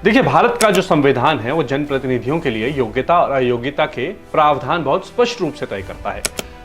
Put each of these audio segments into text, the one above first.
देखिए, भारत का जो संविधान है वो जनप्रतिनिधियों के लिए योग्यता और अयोग्यता के प्रावधान बहुत स्पष्ट रूप से तय करता है।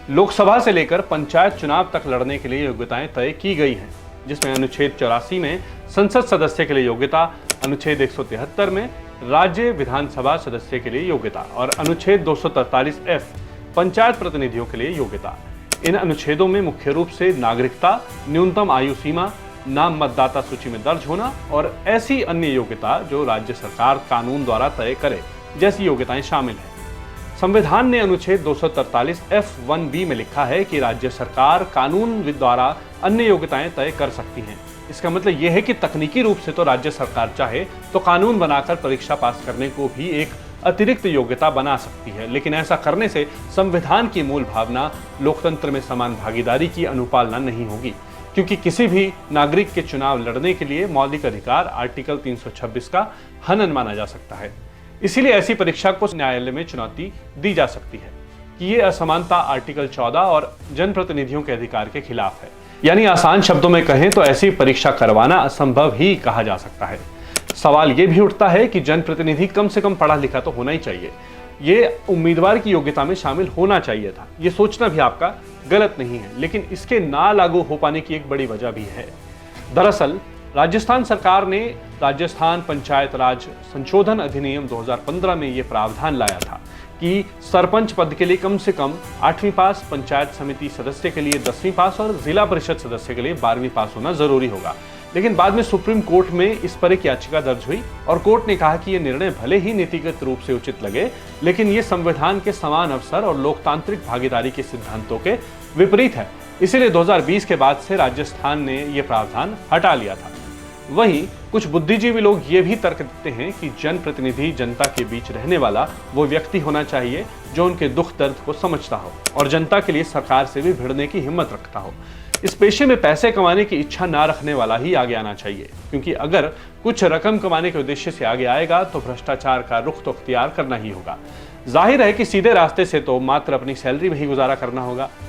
लोकसभा से लेकर पंचायत चुनाव तक लड़ने के लिए योग्यताएं तय की गई हैं, जिसमें अनुच्छेद 84 में संसद सदस्य के लिए योग्यता, अनुच्छेद 173 में राज्य विधानसभा सदस्य के लिए योग्यता और अनुच्छेद 243F पंचायत प्रतिनिधियों के लिए योग्यता। इन अनुच्छेदों में मुख्य रूप से नागरिकता, न्यूनतम आयु सीमा, नाम मतदाता सूची में दर्ज होना और ऐसी अन्य योग्यता जो राज्य सरकार कानून द्वारा तय करे जैसी योग्यताएं शामिल हैं। संविधान ने अनुच्छेद 243F1B में लिखा है कि राज्य सरकार कानून द्वारा अन्य योग्यताएं तय कर सकती हैं। इसका मतलब यह है कि तकनीकी रूप से तो राज्य सरकार चाहे तो कानून बनाकर परीक्षा पास करने को भी एक अतिरिक्त योग्यता बना सकती है, लेकिन ऐसा करने से संविधान की मूल भावना लोकतंत्र में समान भागीदारी की अनुपालना नहीं होगी, क्योंकि किसी भी नागरिक के चुनाव लड़ने के लिए मौलिक अधिकार आर्टिकल 326 का हनन माना जा सकता है। इसीलिए ऐसी परीक्षा को न्यायालय में चुनौती दी जा सकती है कि ये असमानता आर्टिकल 14 और जनप्रतिनिधियों के अधिकार के खिलाफ है। यानी आसान शब्दों में कहें तो ऐसी परीक्षा करवाना असंभव ही कहा जा सकता है। सवाल ये भी उठता है कि जनप्रतिनिधि कम से कम पढ़ा लिखा तो होना ही चाहिए। ये उम्मीदवार की योग्यता में शामिल होना चाहिए था। ये सोचना भी आपका गलत नहीं है, लेकिन इसके ना लागू हो पाने की एक बड़ी वजह भी है। दरअसल राजस्थान सरकार ने राजस्थान पंचायत राज संशोधन अधिनियम 2015 में ये प्रावधान लाया था कि सरपंच पद के लिए कम से कम 8वीं पास, पंचायत समिति सदस्य के लिए 10वीं पास और जिला परिषद सदस्य के लिए 12वीं पास होना जरूरी होगा। लेकिन बाद में सुप्रीम कोर्ट में इस पर एक याचिका दर्ज हुई और कोर्ट ने कहा कि यह निर्णय भले ही नीतिगत रूप से उचित लगे, लेकिन ये संविधान के समान अवसर और लोकतांत्रिक भागीदारी के सिद्धांतों के विपरीत है। इसीलिए 2020 के बाद से राजस्थान ने यह प्रावधान हटा लिया था। वहीं कुछ बुद्धिजीवी लोग ये भी तर्क देते हैं कि जनप्रतिनिधि जनता के बीच रहने वाला वो व्यक्ति होना चाहिए जो उनके दुख दर्द को समझता हो और जनता के लिए सरकार से भी भिड़ने की हिम्मत रखता हो। इस पेशे में पैसे कमाने की इच्छा ना रखने वाला ही आगे आना चाहिए, क्योंकि अगर कुछ रकम कमाने के उद्देश्य से आगे आएगा तो भ्रष्टाचार का रुख तो अख्तियार करना ही होगा। जाहिर है कि सीधे रास्ते से तो मात्र अपनी सैलरी में ही गुजारा करना होगा,